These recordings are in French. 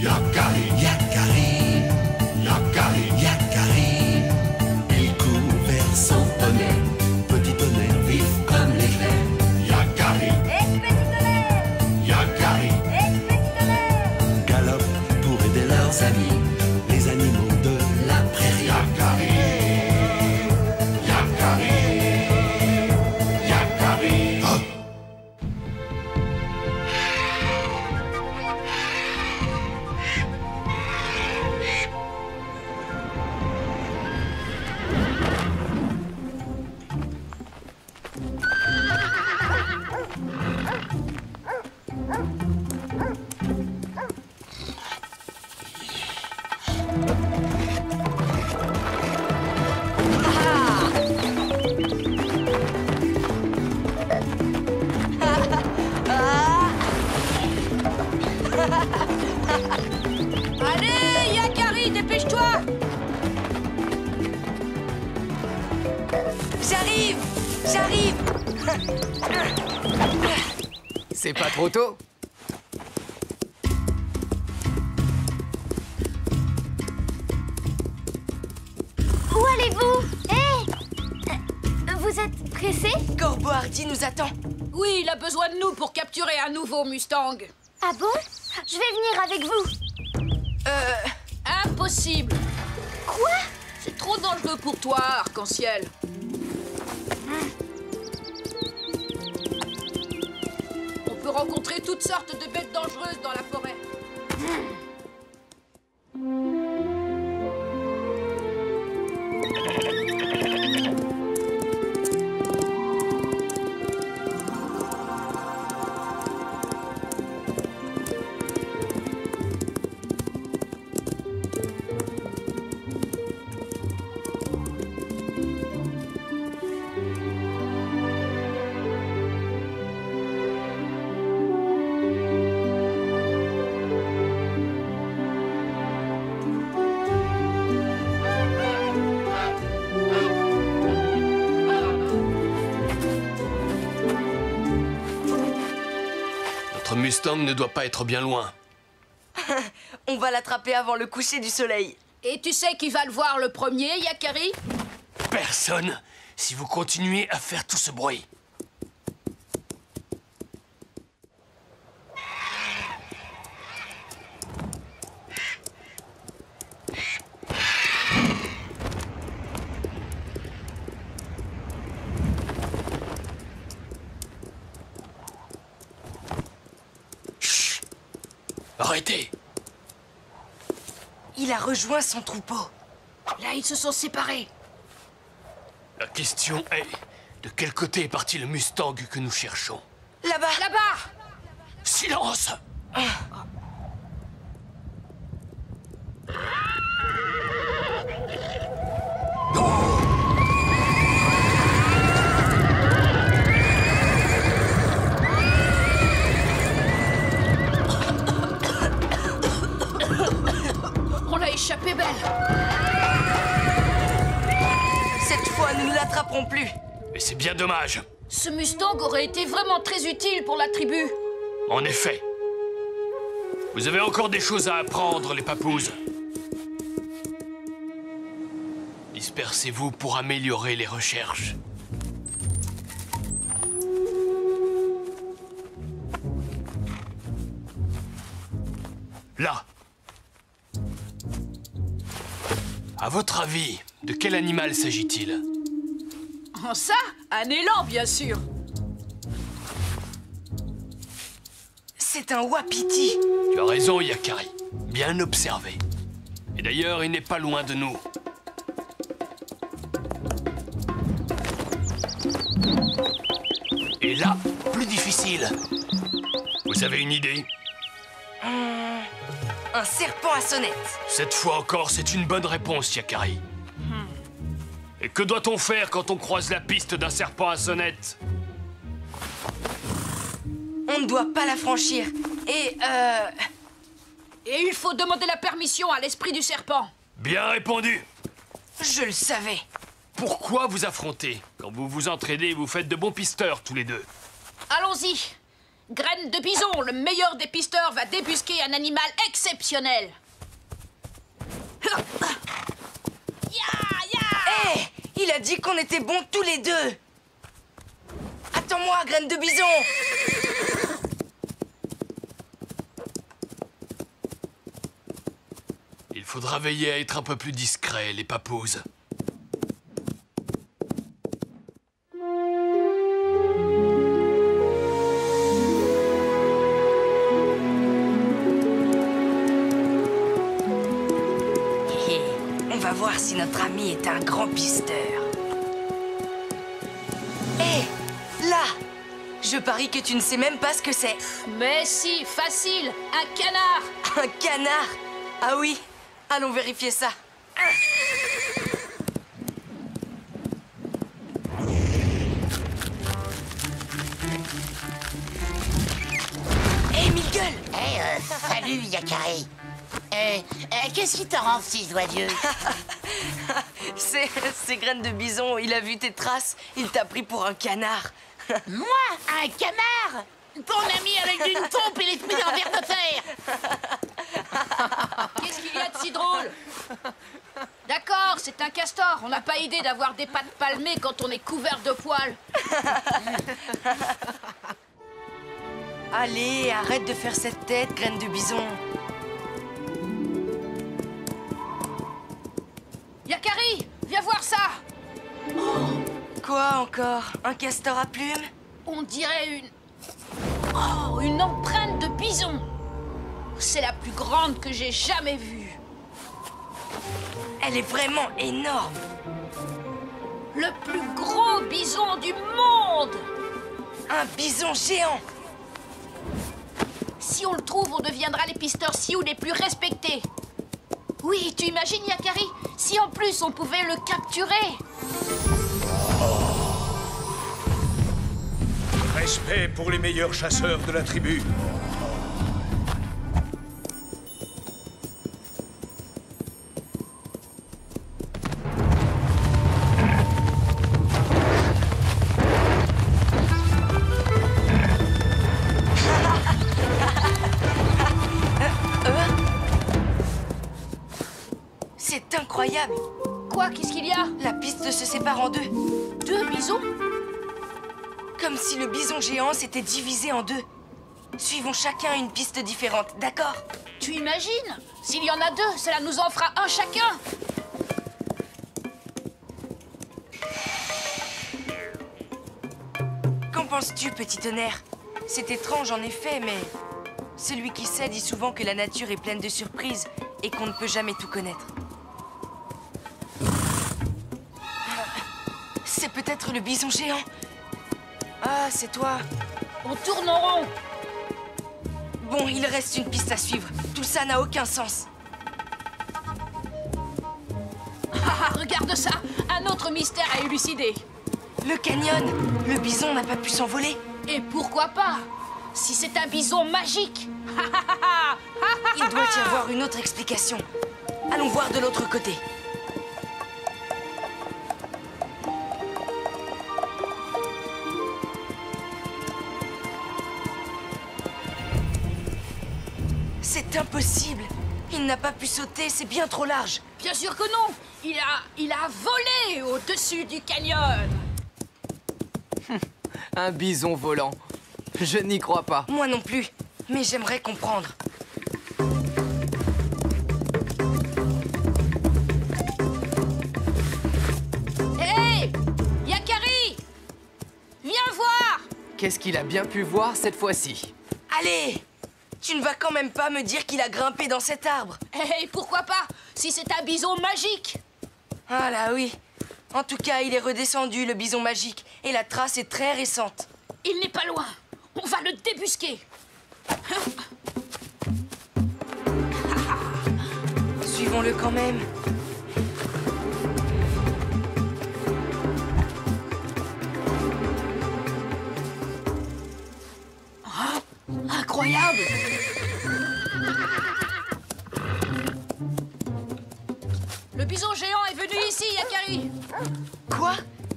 Yakari, Yakari, Yakari, Yakari. Il court vers son poney, petit poney vif comme l'éclair. Yakari, Petit tonnerre, Yakari, petit tonnerre. galope pour aider leurs amis, les animaux de la prairie. Yakari, Yakari, Yakari. Oh. Allez, Yakari, dépêche-toi! J'arrive! J'arrive! C'est pas trop tôt? Où allez-vous? Hé! Vous êtes pressé? Corbeau Hardy nous attend. Oui, il a besoin de nous pour capturer un nouveau Mustang. Ah bon? Je vais venir avec vous. Impossible! Quoi? C'est trop dangereux pour toi, Arc-en-Ciel. On peut rencontrer toutes sortes de bêtes dangereuses dans la forêt. Notre Mustang ne doit pas être bien loin. On va l'attraper avant le coucher du soleil. Et tu sais qui va le voir le premier, Yakari? Personne, si vous continuez à faire tout ce bruit. Chut! Arrêtez! Il a rejoint son troupeau. Là, ils se sont séparés. La question est, de quel côté est parti le Mustang que nous cherchons? Là-bas. Là-bas! Silence! On a échappé belle. Cette fois, nous ne l'attraperons plus. Mais c'est bien dommage. Ce Mustang aurait été vraiment très utile pour la tribu. En effet. Vous avez encore des choses à apprendre, les papouses. Dispersez-vous pour améliorer les recherches. Là. À votre avis, de quel animal s'agit-il? Oh, ça, un élan, bien sûr. C'est un wapiti. Tu as raison, Yakari. Bien observé. Et d'ailleurs, il n'est pas loin de nous. Et là, plus difficile. Vous avez une idée? Un serpent à sonnette. Cette fois encore, c'est une bonne réponse, Yakari. Et que doit-on faire quand on croise la piste d'un serpent à sonnette? On ne doit pas la franchir. Et Et il faut demander la permission à l'esprit du serpent. Bien répondu. je le savais. Pourquoi vous affronter? Quand vous vous entraînez, vous faites de bons pisteurs tous les deux. Allons-y. Graine de bison, le meilleur des pisteurs, va débusquer un animal exceptionnel. Hé, il a dit qu'on était bons tous les deux. Attends-moi, graine de bison. Il faudra veiller à être un peu plus discret, les papouses. On va voir si notre ami est un grand pisteur. Hé, là! Je parie que tu ne sais même pas ce que c'est. Mais si, facile, un canard. Un canard? Ah oui, allons vérifier ça. Hé, mille gueules! Salut, Yakari. Qu'est-ce qui te rend si joyeux? C'est graine de bison, il a vu tes traces, il t'a pris pour un canard. Moi, un canard? Ton ami avec une trompe et l'esprit en verre de fer. Qu'est-ce qu'il y a de si drôle? D'accord, c'est un castor. On n'a pas idée d'avoir des pattes palmées quand on est couvert de poils. Allez, arrête de faire cette tête, graine de bison. Yakari, viens voir ça. Quoi encore? Un castor à plumes? On dirait une... Oh, une empreinte de bison. C'est la plus grande que j'ai jamais vue. Elle est vraiment énorme. Le plus gros bison du monde. Un bison géant. Si on le trouve, on deviendra les pisteurs Sioux les plus respectés. Oui, tu imagines, Yakari? Si en plus on pouvait le capturer. Respect pour les meilleurs chasseurs de la tribu. C'est incroyable. Quoi? Qu'est-ce qu'il y a? La piste se sépare en deux. Deux bisons? Comme si le bison géant s'était divisé en deux. Suivons chacun une piste différente, d'accord? Tu imagines? S'il y en a deux, cela nous en fera un chacun. Qu'en penses-tu, petit tonnerre? C'est étrange en effet, mais celui qui sait dit souvent que la nature est pleine de surprises et qu'on ne peut jamais tout connaître. C'est peut-être le bison géant. Ah, c'est toi. On tourne en rond. Bon, il reste une piste à suivre. Tout ça n'a aucun sens. Ah, regarde ça. Un autre mystère à élucider. Le canyon. Le bison n'a pas pu s'envoler. Et pourquoi pas? Si c'est un bison magique. Il doit y avoir une autre explication. Allons voir de l'autre côté. C'est impossible. Il n'a pas pu sauter, c'est bien trop large. Bien sûr que non. Il a volé au-dessus du canyon. Un bison volant. Je n'y crois pas. Moi non plus, mais j'aimerais comprendre. Hé, Yakari, viens voir. Qu'est-ce qu'il a bien pu voir cette fois-ci? Allez! Tu ne vas quand même pas me dire qu'il a grimpé dans cet arbre. Hé, pourquoi pas? Si c'est un bison magique. Ah là oui. En tout cas, il est redescendu, le bison magique. Et la trace est très récente. Il n'est pas loin. On va le débusquer. Suivons-le quand même. Incroyable. Le bison géant est venu ici, Yakari. Quoi?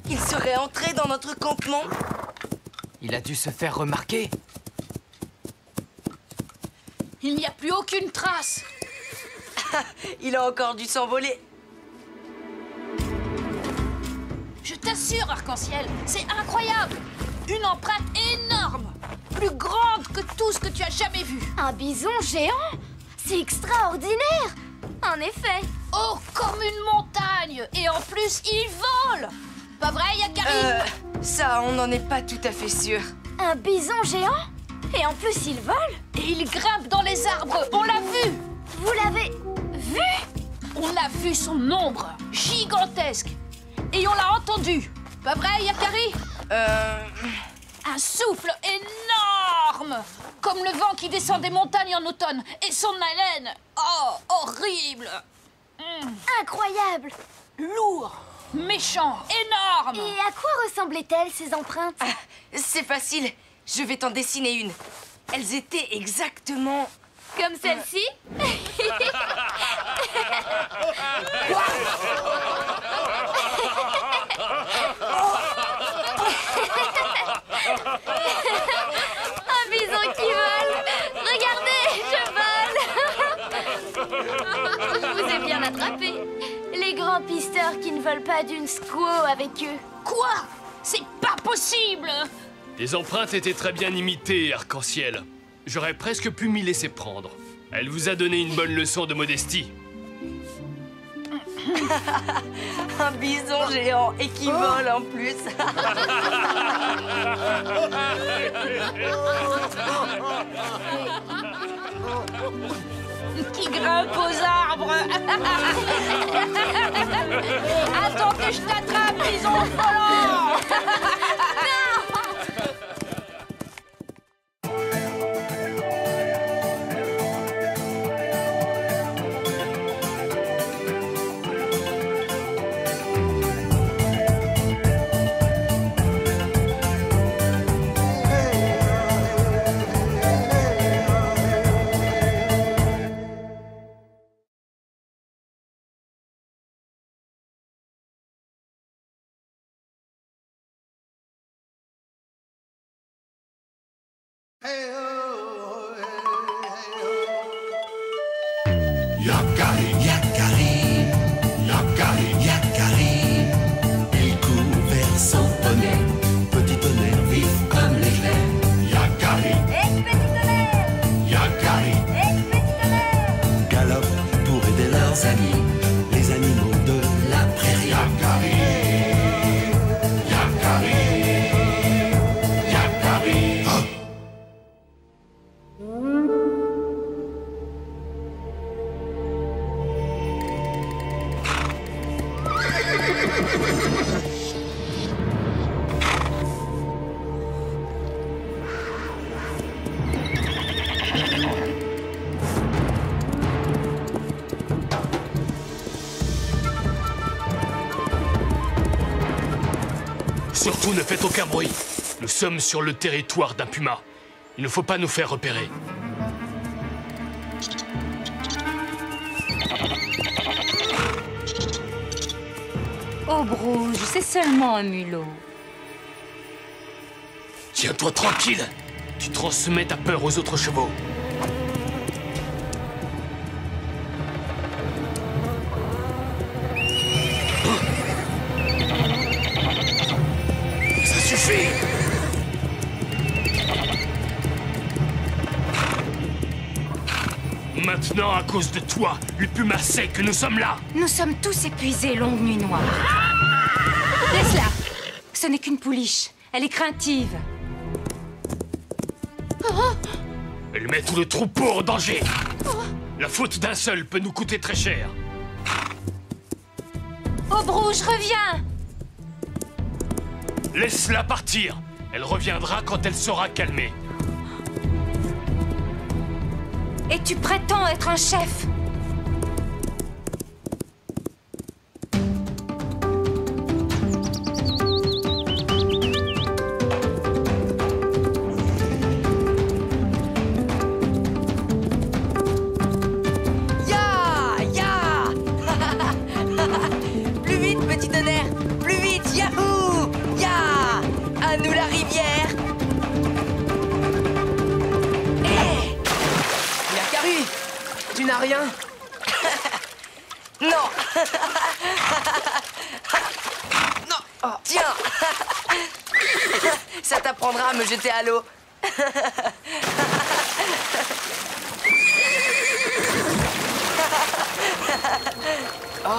Il serait entré dans notre campement? Il a dû se faire remarquer. Il n'y a plus aucune trace. Il a encore dû s'envoler. Je t'assure, Arc-en-Ciel, c'est incroyable. Une empreinte énorme, plus grande que tout ce que tu as jamais vu. Un bison géant? C'est extraordinaire! En effet. Oh, comme une montagne. Et en plus, il vole. Pas vrai, Yakari? Ça, on n'en est pas tout à fait sûr. Un bison géant? Et en plus, il vole? Et il grimpe dans les arbres. On l'a vu. Vous l'avez vu? On a vu son ombre, gigantesque. Et on l'a entendu. Pas vrai, Yakari? Un souffle énorme, comme le vent qui descend des montagnes en automne. Et son haleine, oh, horrible. Incroyable! Lourd, méchant, énorme. Et à quoi ressemblaient-elles, ces empreintes? C'est facile, je vais t'en dessiner une. Elles étaient exactement... Comme celle-ci? Un bison qui vole! Regardez, je vole! Je vous ai bien attrapé. Les grands pisteurs qui ne volent pas d'une squaw avec eux. Quoi? C'est pas possible. Les empreintes étaient très bien imitées, Arc-en-Ciel. J'aurais presque pu m'y laisser prendre. Elle vous a donné une bonne leçon de modestie. Un bison géant et qui vole en plus. Qui grimpe aux arbres. Attends que je t'attrape, bison volant. Yakari, Yakari, Yakari, Yakari. Il court vers son poney, petit tonnerre vif comme l'éclair. Yakari, Yakari, galope pour aider leurs amis, les animaux de la prairie. Yakari, Yakari, Yakari. Oh. Surtout ne faites aucun bruit. Nous sommes sur le territoire d'un puma. Il ne faut pas nous faire repérer. Oh, Brouge, c'est seulement un mulot. Tiens-toi tranquille. Tu transmets ta peur aux autres chevaux. Ça suffit. Maintenant, à cause de toi, le puma sait que nous sommes là. Nous sommes tous épuisés, longue nuit noire. Laisse-la. Ce n'est qu'une pouliche. Elle est craintive. Elle met tout le troupeau en danger. La faute d'un seul peut nous coûter très cher. Oh, Brouge, reviens. Laisse-la partir. Elle reviendra quand elle sera calmée. Et tu prétends être un chef? Plus vite, petit tonnerre. Plus vite, yahoo. Ya. À nous la rivière. Yakari. n'as rien? Non. Non. Oh. Tiens. Ça t'apprendra à me jeter à l'eau. Oh.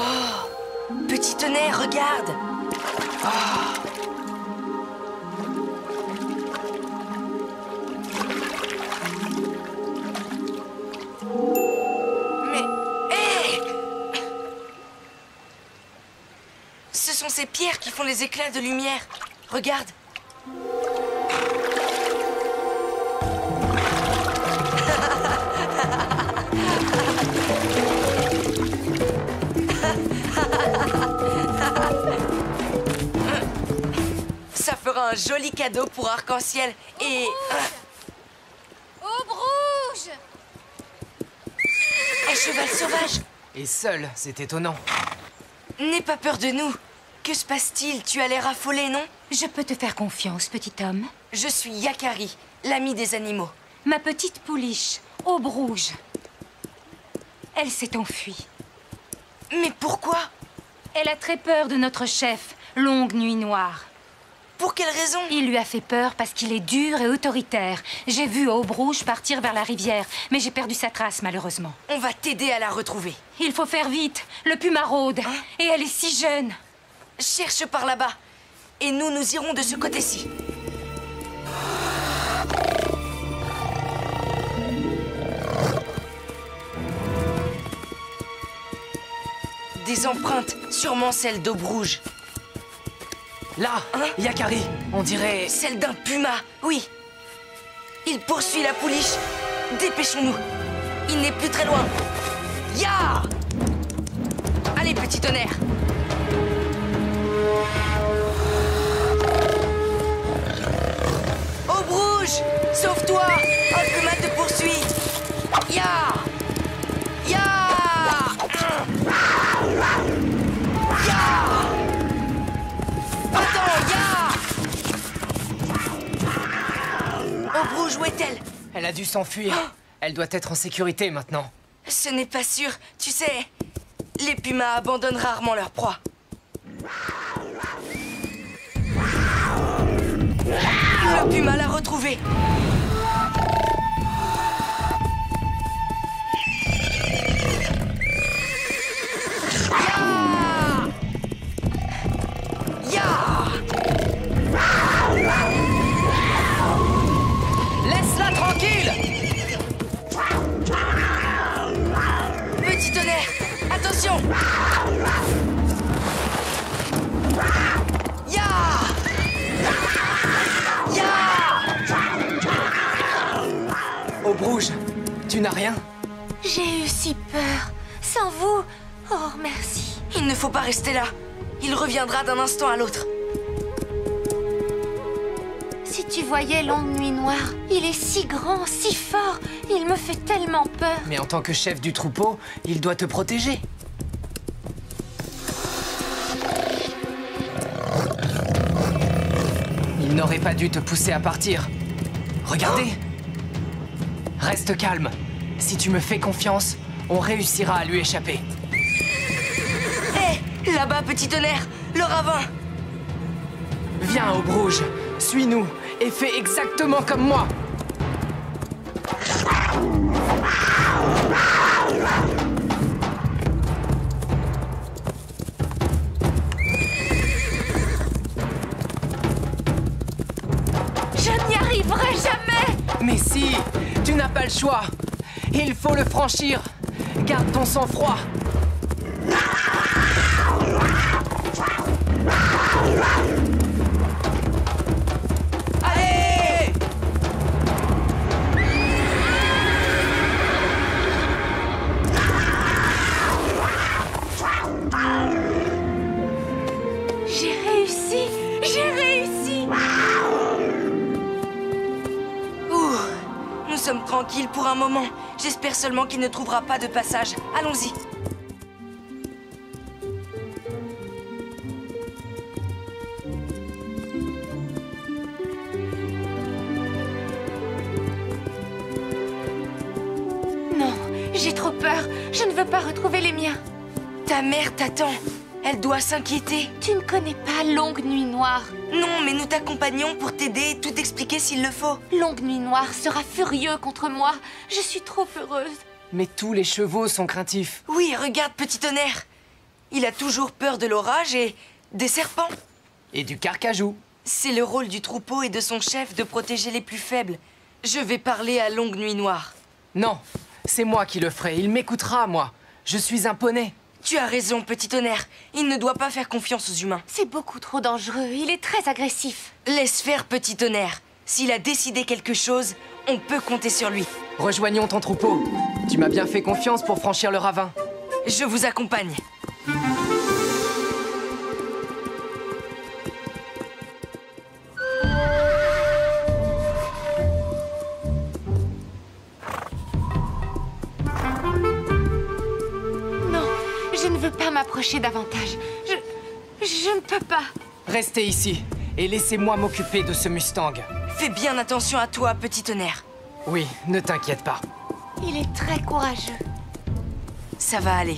Petit tonnerre, regarde. Oh. Ce sont ces pierres qui font les éclats de lumière. Regarde. Ça fera un joli cadeau pour Arc-en-Ciel et... Aube rouge! Un cheval sauvage. Et seul, c'est étonnant. N'aie pas peur de nous. Que se passe-t-il? Tu as l'air affolé, non? Je peux te faire confiance, petit homme. Je suis Yakari, l'ami des animaux. Ma petite pouliche, Aube rouge. Elle s'est enfuie. Mais pourquoi? Elle a très peur de notre chef, Longue Nuit Noire. Pour quelle raison? Il lui a fait peur parce qu'il est dur et autoritaire. J'ai vu Aube rouge partir vers la rivière, mais j'ai perdu sa trace, malheureusement. On va t'aider à la retrouver. Il faut faire vite. Le puma rôde. Et elle est si jeune. Cherche par là-bas. Et nous irons de ce côté-ci. Des empreintes, sûrement celles d'Aube rouge. Là, Yakari, on dirait... Celle d'un puma, oui. Il poursuit la pouliche. Dépêchons-nous. Il n'est plus très loin. Ya! Allez, petit tonnerre. Aube rouge, sauve-toi. Un puma te poursuit. Ya! Ya! Ya! Attends, ya! Aube rouge, où est-elle? Elle a dû s'enfuir. Elle doit être en sécurité maintenant. Ce n'est pas sûr. Tu sais, les pumas abandonnent rarement leur proie. Le puma l'a retrouvée. Laisse-la tranquille! Petit tonnerre, attention! Ya! Ya! Aube rouge, tu n'as rien? J'ai eu si peur. Sans vous. Oh, merci. Il ne faut pas rester là. Il reviendra d'un instant à l'autre. Si tu voyais Longue Nuit Noire, il est si grand, si fort. Il me fait tellement peur. Mais en tant que chef du troupeau, il doit te protéger. Il n'aurait pas dû te pousser à partir. Regardez. Reste calme. Si tu me fais confiance, on réussira à lui échapper. Hé, là-bas, petit tonnerre, le ravin. Viens, Aube rouge, suis-nous et fais exactement comme moi. Je n'y arriverai jamais. Mais si, tu n'as pas le choix. Il faut le franchir. Garde ton sang-froid. Allez! J'ai réussi. J'ai réussi. Ouh, nous sommes tranquilles pour un moment. J'espère seulement qu'il ne trouvera pas de passage. Allons-y. Non, J'ai trop peur. Je ne veux pas retrouver les miens. Ta mère t'attend. Elle doit s'inquiéter. Tu ne connais pas Longue Nuit Noire. Non, mais nous t'accompagnons pour t'aider et tout expliquer s'il le faut. Longue Nuit Noire sera furieux contre moi. Je suis trop heureuse. Mais tous les chevaux sont craintifs. Oui, regarde Petit Tonnerre. Il a toujours peur de l'orage et des serpents. Et du carcajou. C'est le rôle du troupeau et de son chef de protéger les plus faibles. Je vais parler à Longue Nuit Noire. Non, c'est moi qui le ferai. Il m'écoutera, moi. Je suis un poney. Tu as raison, Petit Tonnerre. Il ne doit pas faire confiance aux humains. C'est beaucoup trop dangereux. Il est très agressif. Laisse faire, Petit Tonnerre. S'il a décidé quelque chose, on peut compter sur lui. Rejoignons ton troupeau. Tu m'as bien fait confiance pour franchir le ravin. Je vous accompagne. Non, je ne veux pas m'approcher davantage. Je ne peux pas. Restez ici et laissez-moi m'occuper de ce Mustang. Fais bien attention à toi, Petit Tonnerre. Oui, ne t'inquiète pas. Il est très courageux. Ça va aller.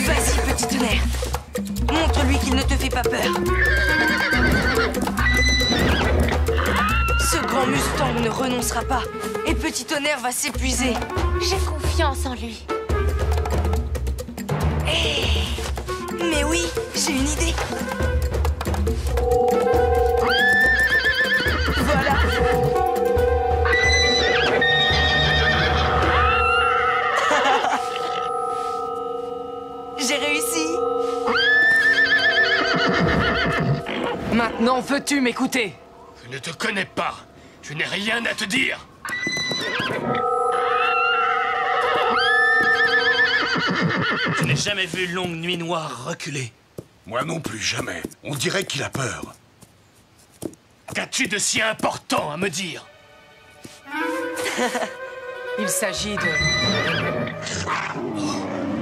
Vas-y, Petit Tonnerre. Montre-lui qu'il ne te fait pas peur. Ce grand Mustang ne renoncera pas. Et Petit Tonnerre va s'épuiser. J'ai confiance en lui. Mais oui, j'ai une idée. Voilà. J'ai réussi. Maintenant, veux-tu m'écouter? Je ne te connais pas. Je n'ai rien à te dire. Je n'ai jamais vu Longue Nuit Noire reculer. Moi non plus, jamais. On dirait qu'il a peur. Qu'as-tu de si important à me dire? Il s'agit de...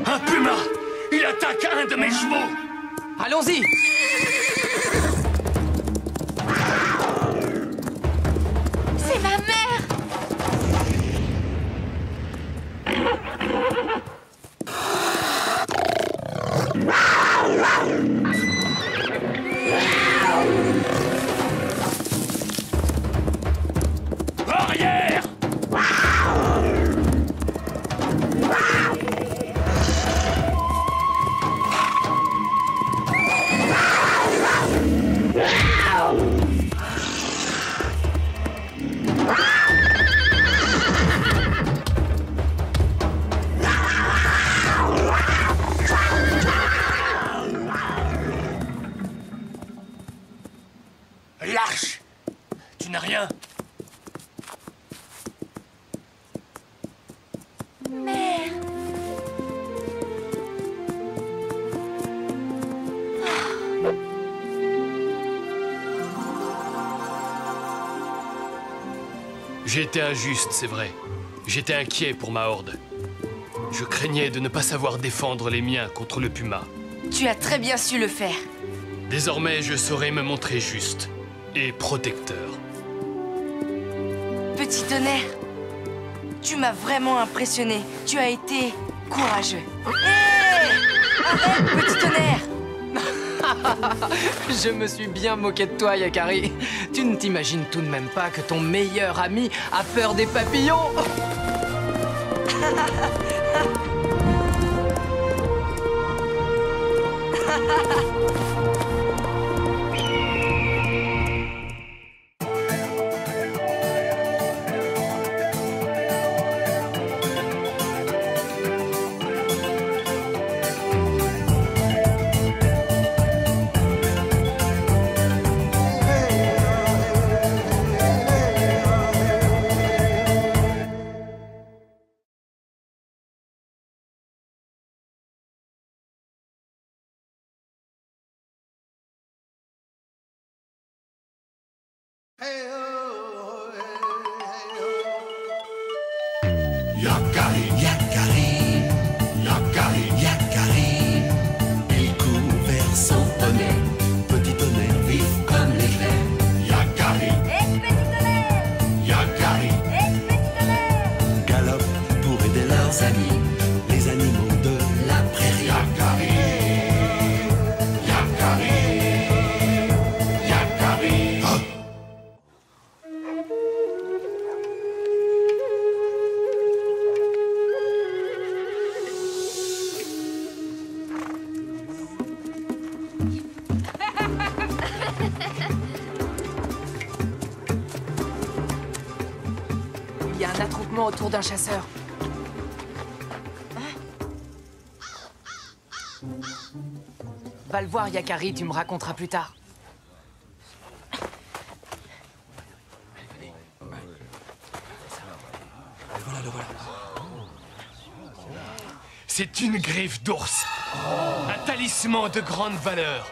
Un puma! Il attaque un de mes chevaux! Allons-y! C'est ma mère! Arrière! Lâche! Tu n'as rien. Mère! J'ai été injuste, c'est vrai. J'étais inquiet pour ma horde. Je craignais de ne pas savoir défendre les miens contre le puma. Tu as très bien su le faire. Désormais, je saurai me montrer juste et protecteur. Petit Tonnerre, tu m'as vraiment impressionné. Tu as été courageux. Hé! Arrête, Petit Tonnerre! Je me suis bien moqué de toi, Yakari. Tu ne t'imagines tout de même pas que ton meilleur ami a peur des papillons? Yakari, Yakari, Yakari, Yakari. Il court vers son poney. Petit tonnerre vif comme l'éclair. Yakari, Yakari, Galope pour aider leurs amis, les animaux de la prairie. Yakari, Yakari, Yakari. Il y a un attroupement autour d'un chasseur. Va le voir, Yakari, tu me raconteras plus tard. C'est une griffe d'ours. Un talisman de grande valeur.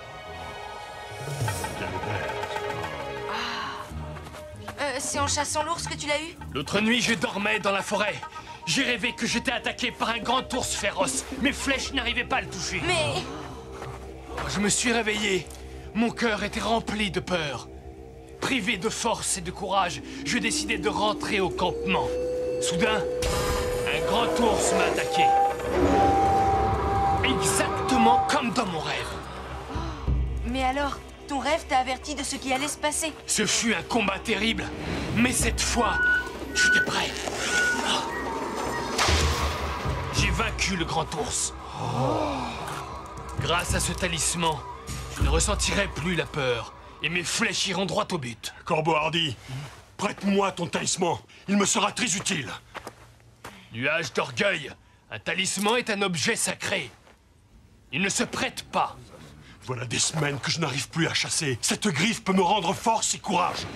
C'est en chassant l'ours que tu l'as eu? L'autre nuit, je dormais dans la forêt. J'ai rêvé que j'étais attaqué par un grand ours féroce. Mes flèches n'arrivaient pas à le toucher. Mais... Je me suis réveillé. Mon cœur était rempli de peur. Privé de force et de courage, je décidai de rentrer au campement. Soudain, un grand ours m'a attaqué. Exactement comme dans mon rêve. Mais alors, ton rêve t'a averti de ce qui allait se passer. Ce fut un combat terrible, mais cette fois, j'étais prêt. J'ai vaincu le grand ours. Grâce à ce talisman, je ne ressentirai plus la peur et mes flèches iront droit au but. Corbeau Hardy, prête-moi ton talisman. Il me sera très utile. Nuage d'orgueil, un talisman est un objet sacré. Il ne se prête pas. Voilà des semaines que je n'arrive plus à chasser. Cette griffe peut me rendre force et courage.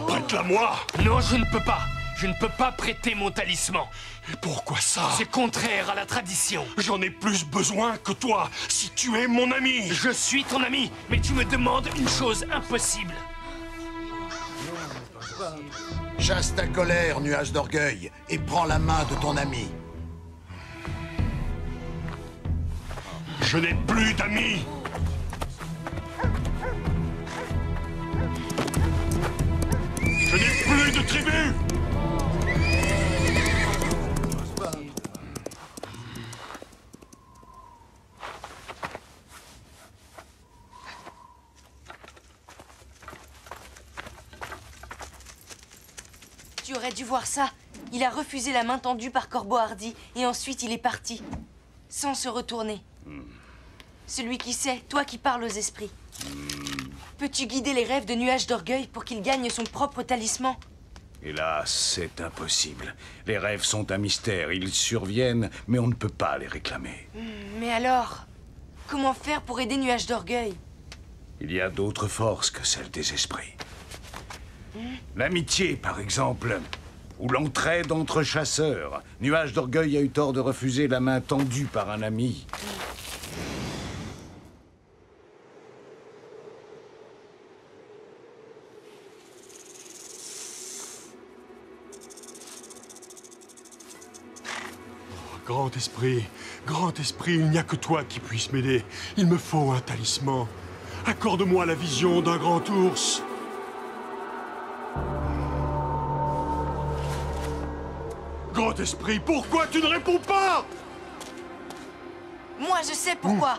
Prête-la-moi. Non, je ne peux pas. Je ne peux pas prêter mon talisman. Et pourquoi ça? C'est contraire à la tradition. J'en ai plus besoin que toi, si tu es mon ami. Je suis ton ami, mais tu me demandes une chose impossible. Chasse ta colère, nuage d'orgueil, et prends la main de ton ami. Je n'ai plus d'amis. Je n'ai plus de tribu. Tu aurais dû voir ça. Il a refusé la main tendue par Corbeau Hardy et ensuite il est parti. Sans se retourner. Celui qui sait, toi qui parles aux esprits. Peux-tu guider les rêves de Nuage d'orgueil pour qu'il gagne son propre talisman? Hélas, c'est impossible. Les rêves sont un mystère. Ils surviennent, mais on ne peut pas les réclamer. Mais alors, comment faire pour aider Nuage d'orgueil? Il y a d'autres forces que celles des esprits. L'amitié, par exemple, ou l'entraide entre chasseurs. Nuage d'orgueil a eu tort de refuser la main tendue par un ami. Grand esprit, il n'y a que toi qui puisse m'aider. Il me faut un talisman. Accorde-moi la vision d'un grand ours. Grand esprit, pourquoi tu ne réponds pas? Moi, je sais pourquoi.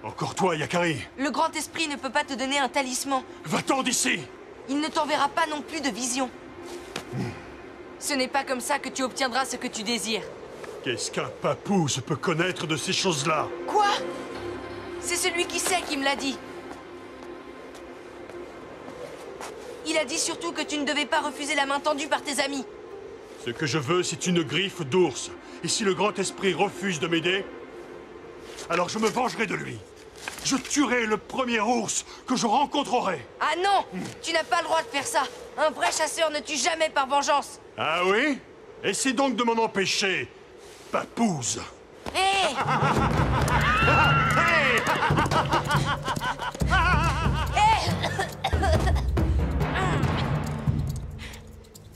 Encore toi, Yakari. Le grand esprit ne peut pas te donner un talisman. Va-t'en d'ici. Il ne t'enverra pas non plus de vision. Ce n'est pas comme ça que tu obtiendras ce que tu désires. Qu'est-ce qu'un papouze peut connaître de ces choses-là? Quoi? C'est celui qui sait qui me l'a dit. Il a dit surtout que tu ne devais pas refuser la main tendue par tes amis. Ce que je veux, c'est une griffe d'ours. Et si le grand esprit refuse de m'aider, alors je me vengerai de lui. Je tuerai le premier ours que je rencontrerai. Ah non! Tu n'as pas le droit de faire ça. Un vrai chasseur ne tue jamais par vengeance. Ah oui? Essaie donc de m'en empêcher, papouze. Hé!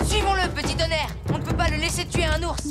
Suivons-le, petit tonnerre. On ne peut pas le laisser tuer un ours.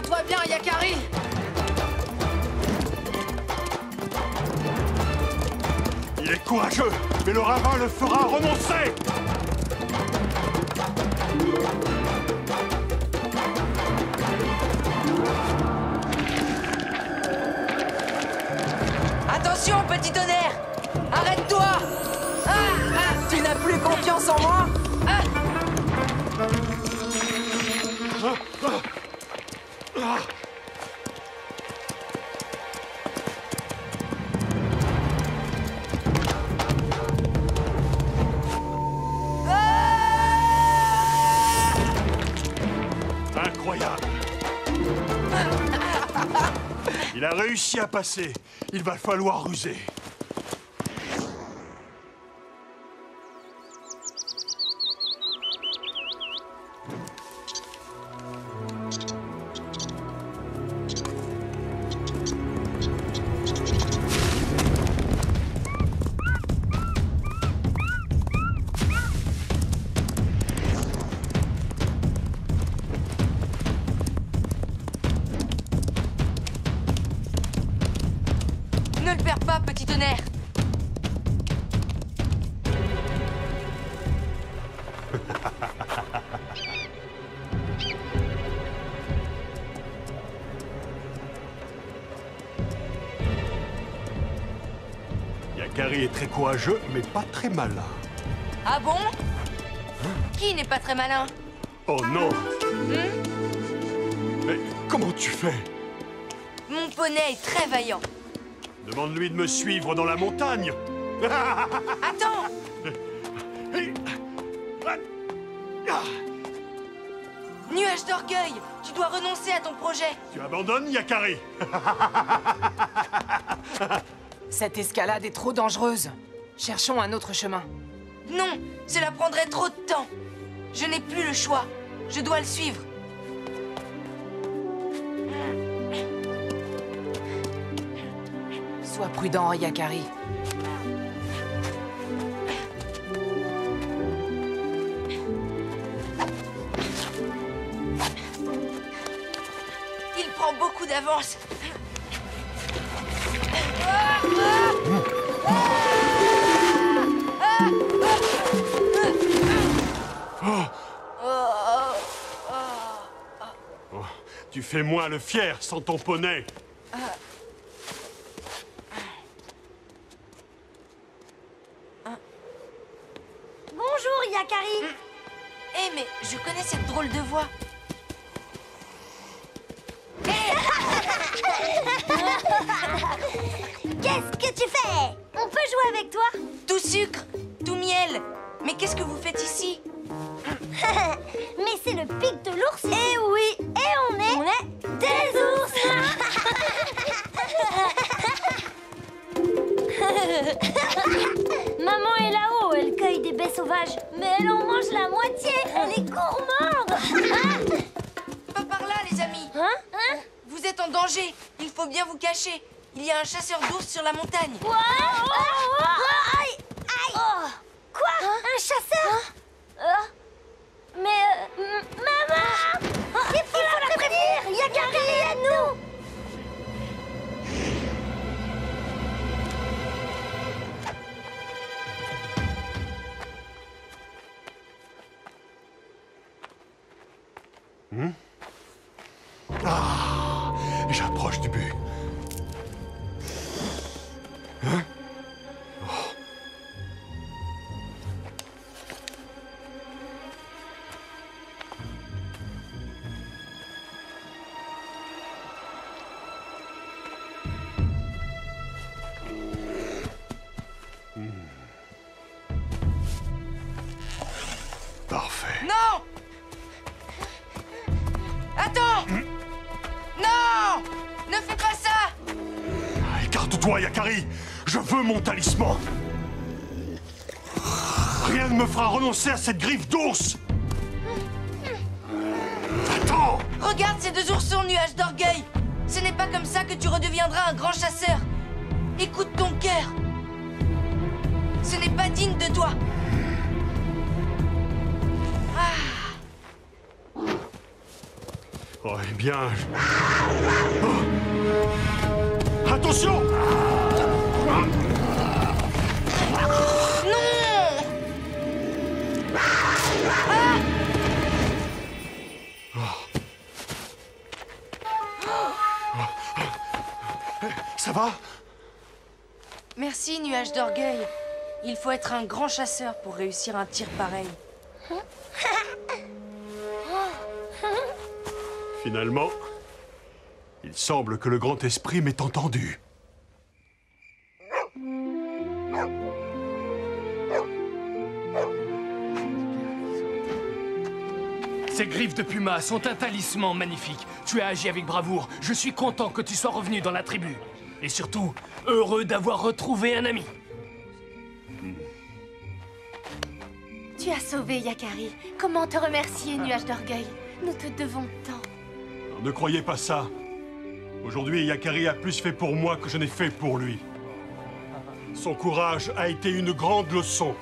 Tiens-toi bien, Yakari. Il est courageux, mais le ravin le fera renoncer. Attention, petit tonnerre! Arrête-toi! Tu n'as plus confiance en moi? Incroyable! Il a réussi à passer. Il va falloir ruser. Ne le perds pas, petit tonnerre! Yakari est très courageux, mais pas très malin. Ah bon? Qui n'est pas très malin? Oh non! Mais comment tu fais? Mon poney est très vaillant. Demande-lui de me suivre dans la montagne. Attends! Nuage d'orgueil! Tu dois renoncer à ton projet! Tu abandonnes, Yakari? Cette escalade est trop dangereuse. Cherchons un autre chemin. Non! Cela prendrait trop de temps! Je n'ai plus le choix. Je dois le suivre. Sois prudent, Yakari. Il prend beaucoup d'avance. Oh, tu fais moins le fier sans ton poney. Bonjour, Yakari. Eh, mais je connais cette drôle de voix. Qu'est-ce que tu fais? On peut jouer avec toi? Tout sucre, tout miel. Mais qu'est-ce que vous faites ici? Mais c'est le pic de l'ours. Eh oui. Et on est des ours. Maman est là-haut, elle cueille des baies sauvages. Mais elle en mange la moitié. Elle est gourmande. Pas par là, les amis. Hein? Vous êtes en danger. Il faut bien vous cacher. Il y a un chasseur d'ours sur la montagne. Quoi? Aïe! Aïe! Quoi? Un chasseur? Mais... maman! Il faut la prévenir! Yakari, aide-nous! Ah, j'approche du but. Hein? Parfait. Non! Attends! Non! Ne fais pas ça! Écarte-toi, Yakari! Je veux mon talisman! Rien ne me fera renoncer à cette griffe d'ours! Attends! Regarde ces deux oursons, nuage d'orgueil! Ce n'est pas comme ça que tu redeviendras un grand chasseur! Écoute ton cœur! Ce n'est pas digne de toi! Oh, eh bien... Oh. Attention! Ça va? Merci, nuage d'orgueil. Il faut être un grand chasseur pour réussir un tir pareil. Finalement, il semble que le grand esprit m'ait entendu. Ces griffes de puma sont un talisman magnifique. Tu as agi avec bravoure. Je suis content que tu sois revenu dans la tribu. Et surtout, heureux d'avoir retrouvé un ami. Tu as sauvé Yakari. Comment te remercier, nuage d'orgueil? Nous te devons tant. Ne croyez pas ça. Aujourd'hui, Yakari a plus fait pour moi que je n'ai fait pour lui. Son courage a été une grande leçon.